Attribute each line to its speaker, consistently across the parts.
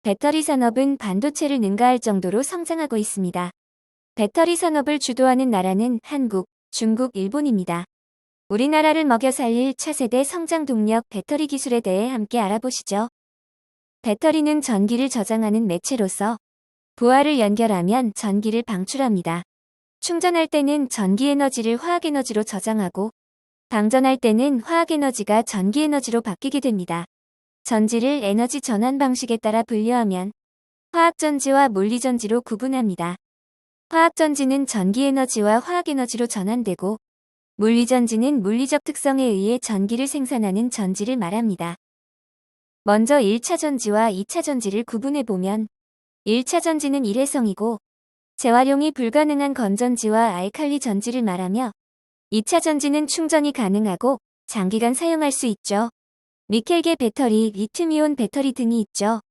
Speaker 1: 배터리 산업은 반도체를 능가할 정도로 성장하고 있습니다. 배터리 산업을 주도하는 나라는 한국, 중국, 일본입니다. 우리나라를 먹여 살릴 차세대 성장 동력 배터리 기술에 대해 함께 알아보시죠. 배터리는 전기를 저장하는 매체로서 부하를 연결하면 전기를 방출합니다. 충전할 때는 전기 에너지를 화학 에너지로 저장하고 방전할 때는 화학 에너지가 전기 에너지로 바뀌게 됩니다. 전지를 에너지 전환 방식에 따라 분류하면 화학전지와 물리전지로 구분합니다. 화학전지는 전기 에너지와 화학 에너지로 전환되고 물리전지는 물리적 특성에 의해 전기를 생산하는 전지를 말합니다. 먼저 1차 전지와 2차 전지를 구분해보면 1차 전지는 일회성이고 재활용이 불가능한 건전지와 알칼리 전지를 말하며 2차 전지는 충전이 가능하고 장기간 사용할 수 있죠. 니켈계 배터리, 리튬이온 배터리 등이 있죠.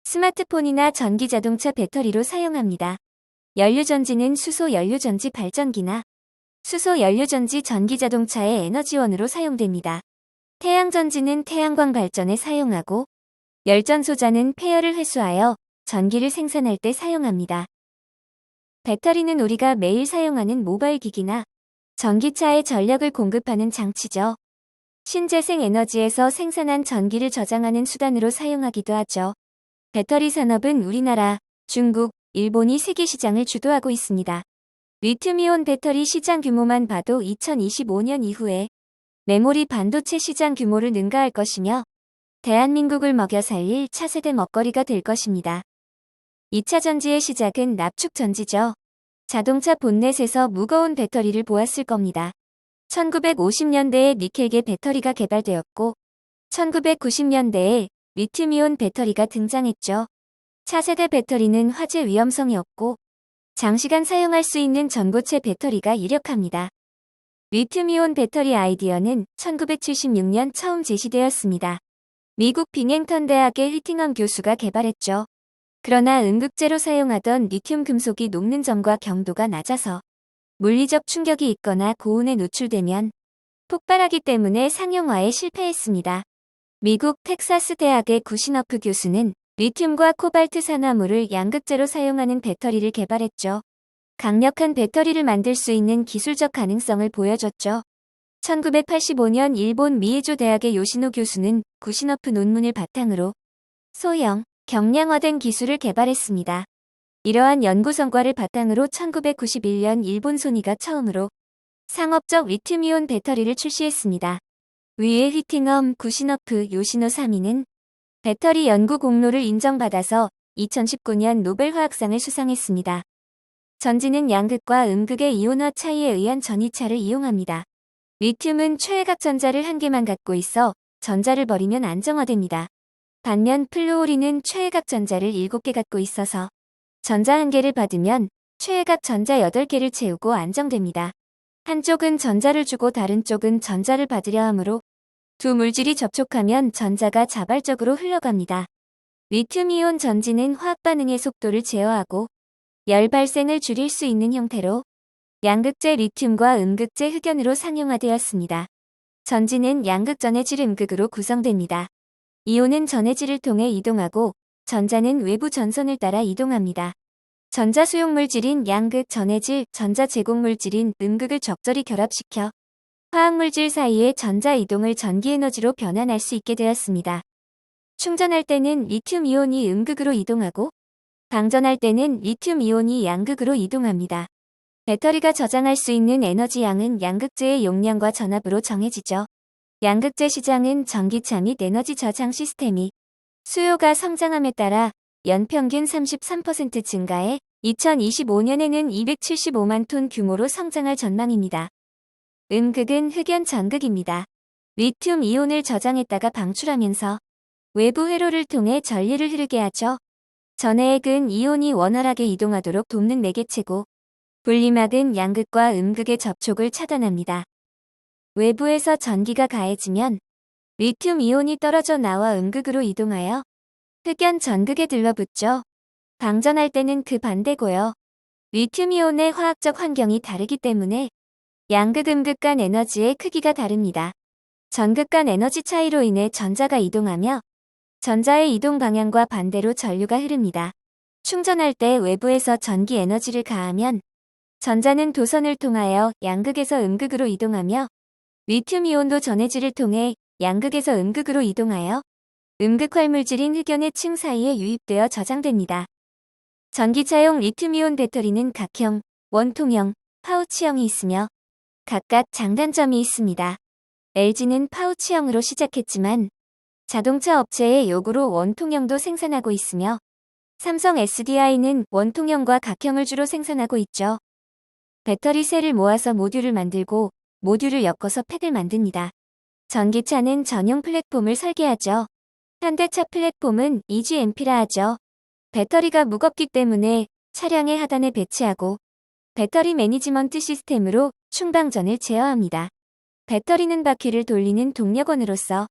Speaker 1: 스마트폰이나 전기자동차 배터리로 사용합니다. 연료전지는 수소연료전지 발전기나 수소연료전지 전기자동차의 에너지원으로 사용됩니다. 태양전지는 태양광 발전에 사용하고 열전소자는 폐열을 회수하여 전기를 생산할 때 사용합니다. 배터리는 우리가 매일 사용하는 모바일 기기나 전기차에 전력을 공급하는 장치죠. 신재생 에너지에서 생산한 전기를 저장하는 수단으로 사용하기도 하죠. 배터리 산업은 우리나라, 중국, 일본이 세계 시장을 주도하고 있습니다. 리튬이온 배터리 시장 규모만 봐도 2025년 이후에 메모리 반도체 시장 규모를 능가할 것이며 대한민국을 먹여 살릴 차세대 먹거리가 될 것입니다. 2차 전지의 시작은 납축전지죠. 자동차 본넷에서 무거운 배터리를 보았을 겁니다. 1950년대에 니켈계 배터리가 개발되었고 1990년대에 리튬이온 배터리가 등장했죠. 차세대 배터리는 화재 위험성이 없고 장시간 사용할 수 있는 전고체 배터리가 유력합니다. 리튬이온 배터리 아이디어는 1976년 처음 제시되었습니다. 미국 빙행턴 대학의 휘팅엄 교수가 개발했죠. 그러나 음극재로 사용하던 리튬 금속이 녹는 점과 경도가 낮아서 물리적 충격이 있거나 고온에 노출되면 폭발하기 때문에 상용화에 실패했습니다. 미국 텍사스 대학의 구시너프 교수는 리튬과 코발트 산화물을 양극재로 사용하는 배터리를 개발했죠. 강력한 배터리를 만들 수 있는 기술적 가능성을 보여줬죠. 1985년 일본 미에조 대학의 요시노 교수는 구시너프 논문을 바탕으로 소형, 경량화된 기술을 개발했습니다. 이러한 연구 성과를 바탕으로 1991년 일본 소니가 처음으로 상업적 리튬이온 배터리를 출시했습니다. 위의 휘팅엄, 구시너프, 요시노 3인은 배터리 연구 공로를 인정받아서 2019년 노벨 화학상을 수상했습니다. 전지는 양극과 음극의 이온화 차이에 의한 전이차를 이용합니다. 리튬은 최외각 전자를 한 개만 갖고 있어 전자를 버리면 안정화됩니다. 반면 플루오린은 최외각 전자를 7개 갖고 있어서 전자 1개를 받으면 최외각 전자 8개를 채우고 안정됩니다. 한쪽은 전자를 주고 다른 쪽은 전자를 받으려 하므로 두 물질이 접촉하면 전자가 자발적으로 흘러갑니다. 리튬이온 전지는 화학 반응의 속도를 제어하고 열 발생을 줄일 수 있는 형태로 양극재 리튬과 음극재 흑연으로 상용화되었습니다. 전지는 양극 전해질 음극으로 구성됩니다. 이온은 전해질을 통해 이동하고 전자는 외부 전선을 따라 이동합니다. 전자 수용 물질인 양극 전해질, 전자 제공 물질인 음극을 적절히 결합시켜 화학물질 사이의 전자 이동을 전기에너지로 변환할 수 있게 되었습니다. 충전할 때는 리튬 이온이 음극으로 이동하고 방전할 때는 리튬 이온이 양극으로 이동합니다. 배터리가 저장할 수 있는 에너지 양은 양극재의 용량과 전압으로 정해지죠. 양극재 시장은 전기차 및 에너지 저장 시스템이 수요가 성장함에 따라 연평균 33% 증가해 2025년에는 275만 톤 규모로 성장할 전망입니다. 음극은 흑연 전극입니다. 리튬 이온을 저장했다가 방출하면서 외부 회로를 통해 전리를 흐르게 하죠. 전해액은 이온이 원활하게 이동하도록 돕는 매개체고 분리막은 양극과 음극의 접촉을 차단합니다. 외부에서 전기가 가해지면 리튬 이온이 떨어져 나와 음극으로 이동하여 흑연 전극에 들러붙죠. 방전할 때는 그 반대고요. 리튬 이온의 화학적 환경이 다르기 때문에 양극 음극 간 에너지의 크기가 다릅니다. 전극 간 에너지 차이로 인해 전자가 이동하며 전자의 이동 방향과 반대로 전류가 흐릅니다. 충전할 때 외부에서 전기 에너지를 가하면 전자는 도선을 통하여 양극에서 음극으로 이동하며 리튬이온도 전해질을 통해 양극에서 음극으로 이동하여 음극 활물질인 흑연의 층 사이에 유입되어 저장됩니다. 전기차용 리튬이온 배터리는 각형, 원통형, 파우치형이 있으며 각각 장단점이 있습니다. LG는 파우치형으로 시작했지만 자동차 업체의 요구로 원통형도 생산하고 있으며 삼성 SDI는 원통형과 각형을 주로 생산하고 있죠. 배터리 셀을 모아서 모듈을 만들고 모듈을 엮어서 팩을 만듭니다. 전기차는 전용 플랫폼을 설계하죠. 현대차 플랫폼은 EGMP라 하죠. 배터리가 무겁기 때문에 차량의 하단에 배치하고 배터리 매니지먼트 시스템으로 충방전을 제어합니다. 배터리는 바퀴를 돌리는 동력원으로서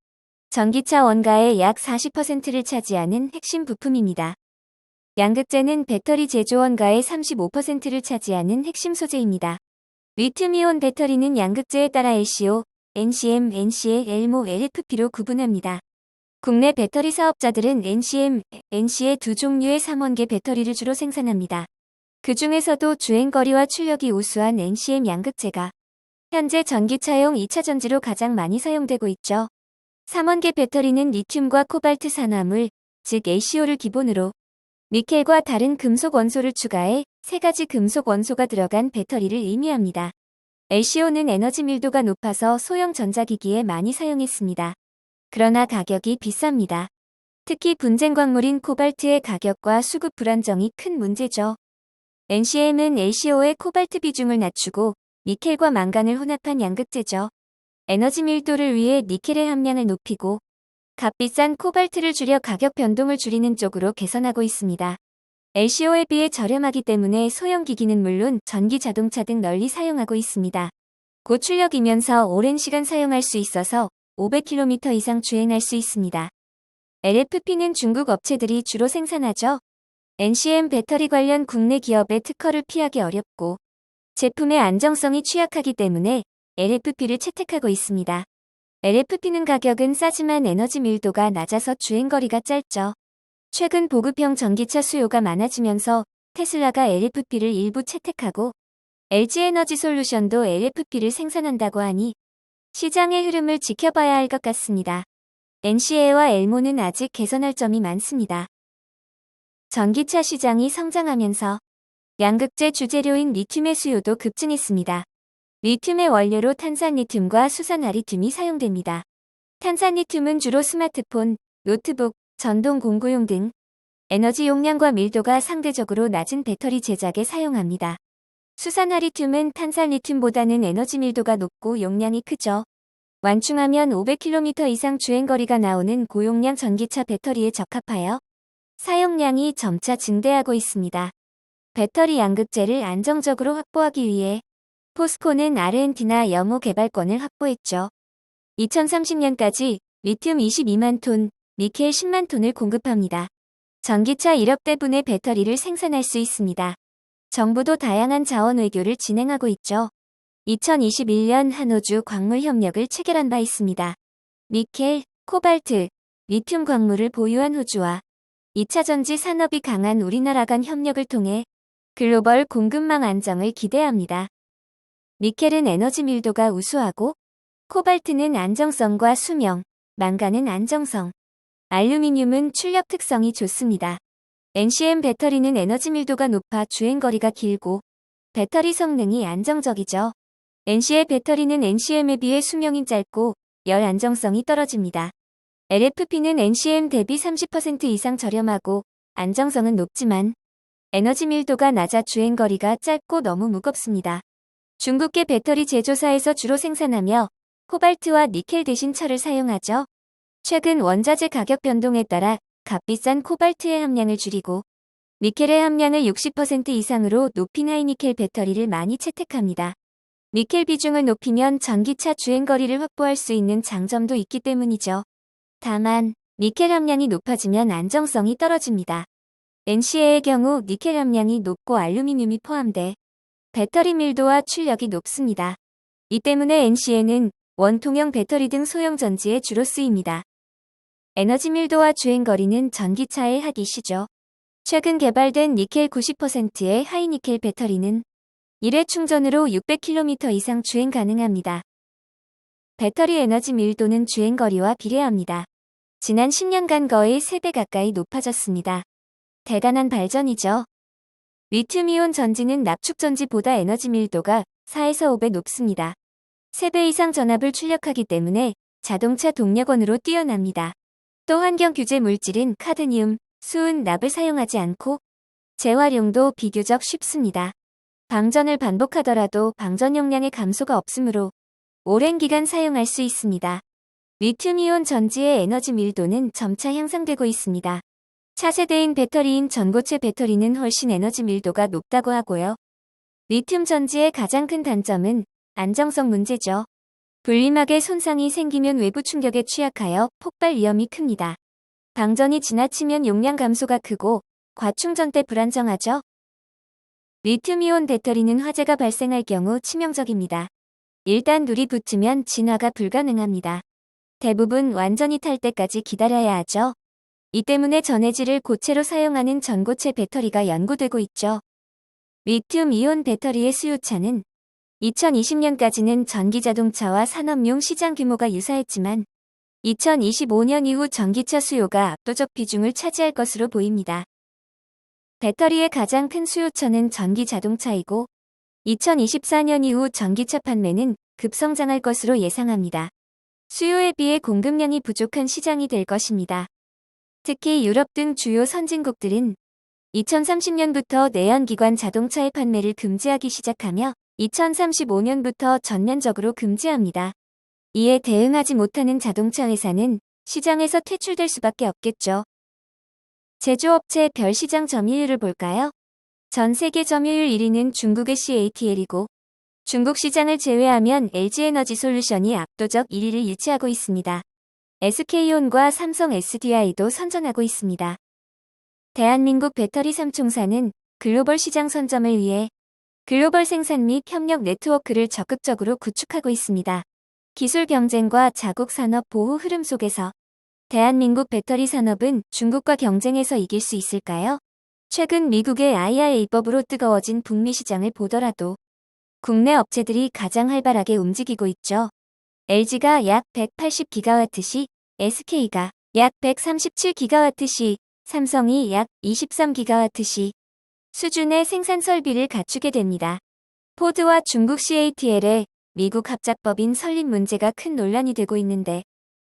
Speaker 1: 전기차 원가의 약 40%를 차지하는 핵심 부품입니다. 양극재는 배터리 제조 원가의 35%를 차지하는 핵심 소재입니다. 리튬이온 배터리는 양극재에 따라 LCO, NCM, NCA, LMO, LFP로 구분합니다. 국내 배터리 사업자들은 NCM, NCA 두 종류의 3원계 배터리를 주로 생산합니다. 그 중에서도 주행거리와 출력이 우수한 NCM 양극재가 현재 전기차용 2차 전지로 가장 많이 사용되고 있죠. 3원계 배터리는 리튬과 코발트 산화물, 즉 LCO를 기본으로 니켈과 다른 금속 원소를 추가해 3가지 금속 원소가 들어간 배터리를 의미합니다. LCO는 에너지 밀도가 높아서 소형 전자기기에 많이 사용했습니다. 그러나 가격이 비쌉니다. 특히 분쟁 광물인 코발트의 가격과 수급 불안정이 큰 문제죠. NCM은 LCO의 코발트 비중을 낮추고 니켈과 망간을 혼합한 양극재죠. 에너지 밀도를 위해 니켈의 함량을 높이고 값비싼 코발트를 줄여 가격 변동을 줄이는 쪽으로 개선하고 있습니다. LCO에 비해 저렴하기 때문에 소형 기기는 물론 전기 자동차 등 널리 사용하고 있습니다. 고출력이면서 오랜 시간 사용할 수 있어서 500km 이상 주행할 수 있습니다. LFP는 중국 업체들이 주로 생산하죠. NCM 배터리 관련 국내 기업의 특허를 피하기 어렵고 제품의 안정성이 취약하기 때문에 LFP를 채택하고 있습니다. LFP는 가격은 싸지만 에너지 밀도가 낮아서 주행거리가 짧죠. 최근 보급형 전기차 수요가 많아지면서 테슬라가 LFP를 일부 채택하고 LG에너지솔루션도 LFP를 생산한다고 하니 시장의 흐름을 지켜봐야 할 것 같습니다. NCA와 엘모는 아직 개선할 점이 많습니다. 전기차 시장이 성장하면서 양극재 주재료인 리튬의 수요도 급증했습니다. 리튬의 원료로 탄산리튬과 수산화리튬이 사용됩니다. 탄산리튬은 주로 스마트폰, 노트북, 전동 공구용 등 에너지 용량과 밀도가 상대적으로 낮은 배터리 제작에 사용합니다. 수산화리튬은 탄산리튬보다는 에너지 밀도가 높고 용량이 크죠. 완충하면 500km 이상 주행거리가 나오는 고용량 전기차 배터리에 적합하여 사용량이 점차 증대하고 있습니다. 배터리 양극재를 안정적으로 확보하기 위해 포스코는 아르헨티나 염호 개발권을 확보했죠. 2030년까지 리튬 22만 톤, 니켈 10만 톤을 공급합니다. 전기차 1억 대분의 배터리를 생산할 수 있습니다. 정부도 다양한 자원 외교를 진행하고 있죠. 2021년 한호주 광물 협력을 체결한 바 있습니다. 니켈, 코발트, 리튬 광물을 보유한 호주와 2차 전지 산업이 강한 우리나라 간 협력을 통해 글로벌 공급망 안정을 기대합니다. 니켈은 에너지 밀도가 우수하고 코발트는 안정성과 수명, 망간은 안정성, 알루미늄은 출력 특성이 좋습니다. NCM 배터리는 에너지 밀도가 높아 주행거리가 길고 배터리 성능이 안정적이죠. NC의 배터리는 NCM에 비해 수명이 짧고 열 안정성이 떨어집니다. LFP는 NCM 대비 30% 이상 저렴하고 안정성은 높지만 에너지 밀도가 낮아 주행거리가 짧고 너무 무겁습니다. 중국계 배터리 제조사에서 주로 생산하며 코발트와 니켈 대신 철을 사용하죠. 최근 원자재 가격 변동에 따라 값비싼 코발트의 함량을 줄이고 니켈의 함량을 60% 이상으로 높인 하이니켈 배터리를 많이 채택합니다. 니켈 비중을 높이면 전기차 주행거리를 확보할 수 있는 장점도 있기 때문이죠. 다만 니켈 함량이 높아지면 안정성이 떨어집니다. NCA의 경우 니켈 함량이 높고 알루미늄이 포함돼 배터리 밀도와 출력이 높습니다. 이 때문에 NCA는 원통형 배터리 등 소형 전지에 주로 쓰입니다. 에너지 밀도와 주행거리는 전기차의 핫 이슈죠. 최근 개발된 니켈 90%의 하이니켈 배터리는 1회 충전으로 600km 이상 주행 가능합니다. 배터리 에너지 밀도는 주행거리와 비례합니다. 지난 10년간 거의 3배 가까이 높아졌습니다. 대단한 발전이죠. 리튬이온 전지는 납축 전지보다 에너지 밀도가 4에서 5배 높습니다. 3배 이상 전압을 출력하기 때문에 자동차 동력원으로 뛰어납니다. 또 환경 규제 물질인 카드뮴, 수은, 납을 사용하지 않고 재활용도 비교적 쉽습니다. 방전을 반복하더라도 방전 용량의 감소가 없으므로 오랜 기간 사용할 수 있습니다. 리튬이온 전지의 에너지 밀도는 점차 향상되고 있습니다. 차세대인 배터리인 전고체 배터리는 훨씬 에너지 밀도가 높다고 하고요. 리튬 전지의 가장 큰 단점은 안정성 문제죠. 분리막에 손상이 생기면 외부 충격에 취약하여 폭발 위험이 큽니다. 방전이 지나치면 용량 감소가 크고 과충전 때 불안정하죠. 리튬이온 배터리는 화재가 발생할 경우 치명적입니다. 일단 눌이 붙으면 진화가 불가능합니다. 대부분 완전히 탈 때까지 기다려야 하죠. 이 때문에 전해질을 고체로 사용하는 전고체 배터리가 연구되고 있죠. 리튬이온 배터리의 수요차는 2020년까지는 전기자동차와 산업용 시장 규모가 유사했지만 2025년 이후 전기차 수요가 압도적 비중을 차지할 것으로 보입니다. 배터리의 가장 큰 수요처는 전기자동차이고 2024년 이후 전기차 판매는 급성장할 것으로 예상합니다. 수요에 비해 공급량이 부족한 시장이 될 것입니다. 특히 유럽 등 주요 선진국들은 2030년부터 내연기관 자동차의 판매를 금지하기 시작하며 2035년부터 전면적으로 금지합니다. 이에 대응하지 못하는 자동차 회사는 시장에서 퇴출될 수밖에 없겠죠. 제조업체 별 시장 점유율을 볼까요? 전 세계 점유율 1위는 중국의 CATL이고 중국 시장을 제외하면 LG에너지솔루션이 압도적 1위를 유지하고 있습니다. SK온과 삼성 SDI도 선전하고 있습니다. 대한민국 배터리 삼총사는 글로벌 시장 선점을 위해 글로벌 생산 및 협력 네트워크를 적극적으로 구축하고 있습니다. 기술 경쟁과 자국 산업 보호 흐름 속에서 대한민국 배터리 산업은 중국과 경쟁해서 이길 수 있을까요? 최근 미국의 IRA법으로 뜨거워진 북미 시장을 보더라도 국내 업체들이 가장 활발하게 움직이고 있죠. LG가 약 180GWh, SK가 약 137GWh, 삼성이 약 23GWh 수준의 생산 설비를 갖추게 됩니다. 포드와 중국 CATL의 미국 합작법인 설립 문제가 큰 논란이 되고 있는데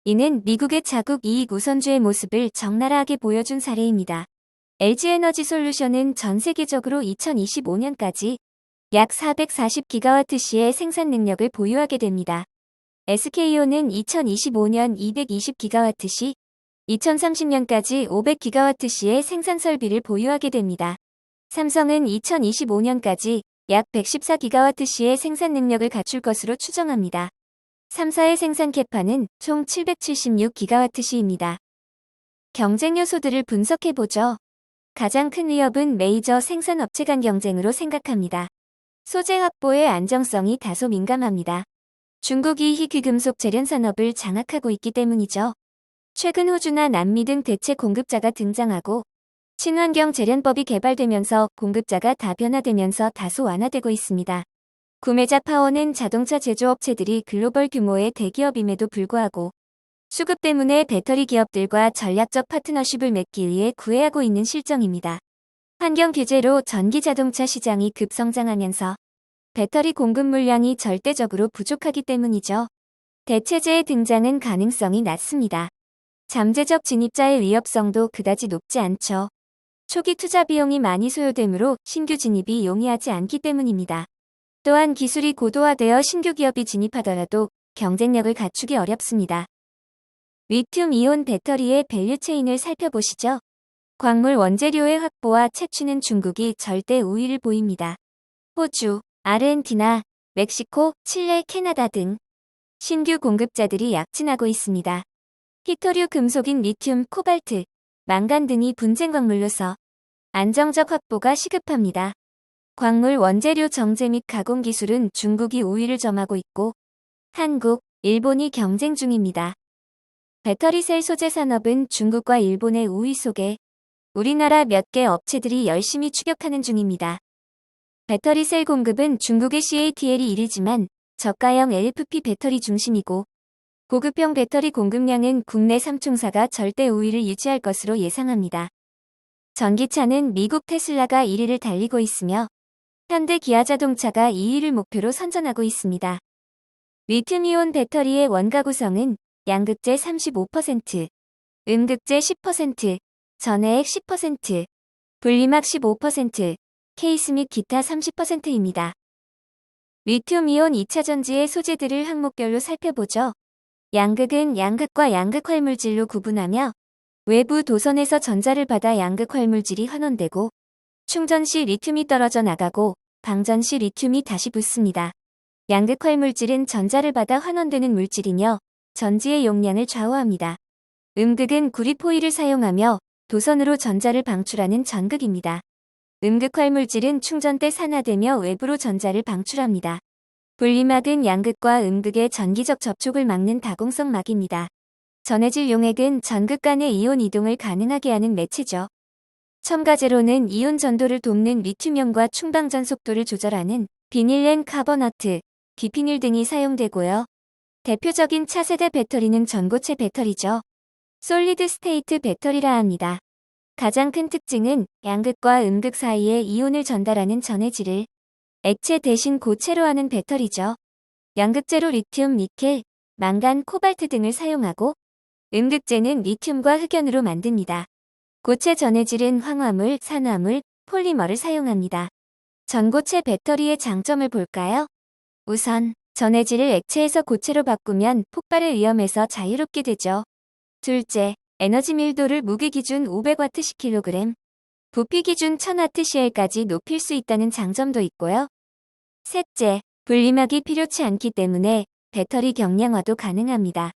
Speaker 1: 이는 미국의 자국 이익 우선주의 모습을 적나라하게 보여준 사례입니다. LG에너지솔루션은 전 세계적으로 2025년까지 약 440GWh의 생산 능력을 보유하게 됩니다. SK온은 2025년 220GWh, 2030년까지 500GWh의 생산 설비를 보유하게 됩니다. 삼성은 2025년까지 약 114GWh의 생산 능력을 갖출 것으로 추정합니다. 3사의 생산 캐파는 총 776GWh입니다. 경쟁 요소들을 분석해보죠. 가장 큰 위협은 메이저 생산업체 간 경쟁으로 생각합니다. 소재 확보의 안정성이 다소 민감합니다. 중국이 희귀금속 재련 산업을 장악하고 있기 때문이죠. 최근 호주나 남미 등 대체 공급자가 등장하고 친환경 재련법이 개발되면서 공급자가 다변화되면서 다소 완화되고 있습니다. 구매자 파워는 자동차 제조업체들이 글로벌 규모의 대기업임에도 불구하고 수급 때문에 배터리 기업들과 전략적 파트너십을 맺기 위해 구애하고 있는 실정입니다. 환경 규제로 전기 자동차 시장이 급성장하면서 배터리 공급 물량이 절대적으로 부족하기 때문이죠. 대체재의 등장은 가능성이 낮습니다. 잠재적 진입자의 위협성도 그다지 높지 않죠. 초기 투자 비용이 많이 소요되므로 신규 진입이 용이하지 않기 때문입니다. 또한 기술이 고도화되어 신규 기업이 진입하더라도 경쟁력을 갖추기 어렵습니다. 리튬이온 배터리의 밸류체인을 살펴보시죠. 광물 원재료의 확보와 채취는 중국이 절대 우위를 보입니다. 호주, 아르헨티나, 멕시코, 칠레, 캐나다 등 신규 공급자들이 약진하고 있습니다. 히토류 금속인 리튬, 코발트, 망간 등이 분쟁 광물로서 안정적 확보가 시급합니다. 광물 원재료 정제 및 가공 기술은 중국이 우위를 점하고 있고 한국, 일본이 경쟁 중입니다. 배터리셀 소재 산업은 중국과 일본의 우위 속에 우리나라 몇 개 업체들이 열심히 추격하는 중입니다. 배터리셀 공급은 중국의 CATL이 1위지만 저가형 LFP 배터리 중심이고 고급형 배터리 공급량은 국내 3총사가 절대 우위를 유지할 것으로 예상합니다. 전기차는 미국 테슬라가 1위를 달리고 있으며 현대 기아자동차가 2위를 목표로 선전하고 있습니다. 리튬이온 배터리의 원가 구성은 양극재 35%, 음극재 10%, 전해액 10%, 분리막 15%, 케이스 및 기타 30%입니다. 리튬이온 2차전지의 소재들을 항목별로 살펴보죠. 양극은 양극과 양극활물질로 구분하며 외부 도선에서 전자를 받아 양극활물질이 환원되고 충전 시 리튬이 떨어져 나가고 방전 시 리튬이 다시 붙습니다. 양극활물질은 전자를 받아 환원되는 물질이며 전지의 용량을 좌우합니다. 음극은 구리포일을 사용하며 도선으로 전자를 방출하는 전극입니다. 음극활물질은 충전 때 산화되며 외부로 전자를 방출합니다. 분리막은 양극과 음극의 전기적 접촉을 막는 다공성 막입니다. 전해질 용액은 전극 간의 이온 이동을 가능하게 하는 매체죠. 첨가제로는 이온 전도를 돕는 리튬이온과 충방전 속도를 조절하는 비닐렌 카버너트, 비피닐 등이 사용되고요. 대표적인 차세대 배터리는 전고체 배터리죠. 솔리드 스테이트 배터리라 합니다. 가장 큰 특징은 양극과 음극 사이에 이온을 전달하는 전해질을 액체 대신 고체로 하는 배터리죠. 양극재로 리튬, 니켈, 망간, 코발트 등을 사용하고 음극재는 리튬과 흑연으로 만듭니다. 고체 전해질은 황화물, 산화물, 폴리머를 사용합니다. 전고체 배터리의 장점을 볼까요? 우선 전해질을 액체에서 고체로 바꾸면 폭발의 위험에서 자유롭게 되죠. 둘째, 에너지 밀도를 무게 기준 500W/kg, 부피 기준 1000Wcl까지 높일 수 있다는 장점도 있고요. 셋째, 분리막이 필요치 않기 때문에 배터리 경량화도 가능합니다.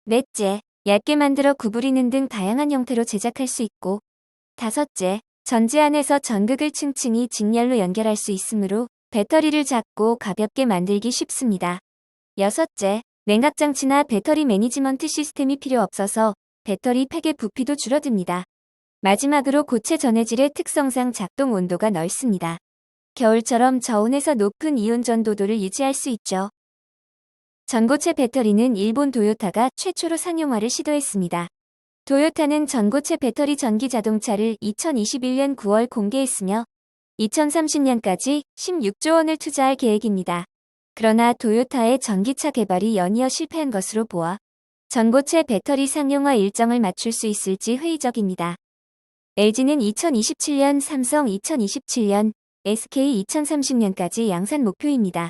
Speaker 1: 넷째, 얇게 만들어 구부리는 등 다양한 형태로 제작할 수 있고, 다섯째, 전지 안에서 전극을 층층이 직렬로 연결할 수 있으므로 배터리를 작고 가볍게 만들기 쉽습니다. 여섯째, 냉각장치나 배터리 매니지먼트 시스템이 필요 없어서 배터리 팩의 부피도 줄어듭니다. 마지막으로 고체 전해질의 특성상 작동 온도가 넓습니다. 겨울처럼 저온에서 높은 이온 전도도를 유지할 수 있죠. 전고체 배터리는 일본 도요타가 최초로 상용화를 시도했습니다. 도요타는 전고체 배터리 전기 자동차를 2021년 9월 공개했으며 2030년까지 16조 원을 투자할 계획입니다. 그러나 도요타의 전기차 개발이 연이어 실패한 것으로 보아 전고체 배터리 상용화 일정을 맞출 수 있을지 회의적입니다. LG는 2027년, 삼성 2027년, SK 2030년까지 양산 목표입니다.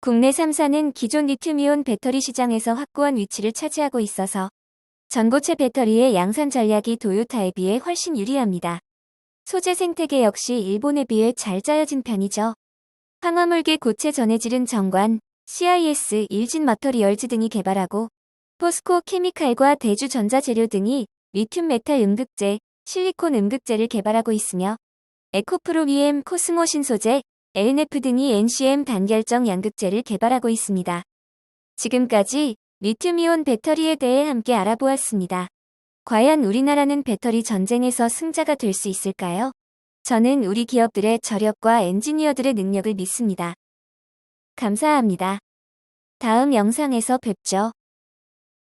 Speaker 1: 국내 3사는 기존 리튬이온 배터리 시장에서 확고한 위치를 차지하고 있어서 전고체 배터리의 양산 전략이 도요타에 비해 훨씬 유리합니다. 소재 생태계 역시 일본에 비해 잘 짜여진 편이죠. 황화물계 고체 전해질은 정관, CIS, 일진 머터리얼즈 등이 개발하고 포스코 케미칼과 대주 전자재료 등이 리튬 메탈 음극재, 실리콘 음극재를 개발하고 있으며 에코프로 EM, 코스모 신소재, LNF 등이 NCM 단결정 양극재를 개발하고 있습니다. 지금까지 리튬이온 배터리에 대해 함께 알아보았습니다. 과연 우리나라는 배터리 전쟁에서 승자가 될 수 있을까요? 저는 우리 기업들의 저력과 엔지니어들의 능력을 믿습니다. 감사합니다. 다음 영상에서 뵙죠.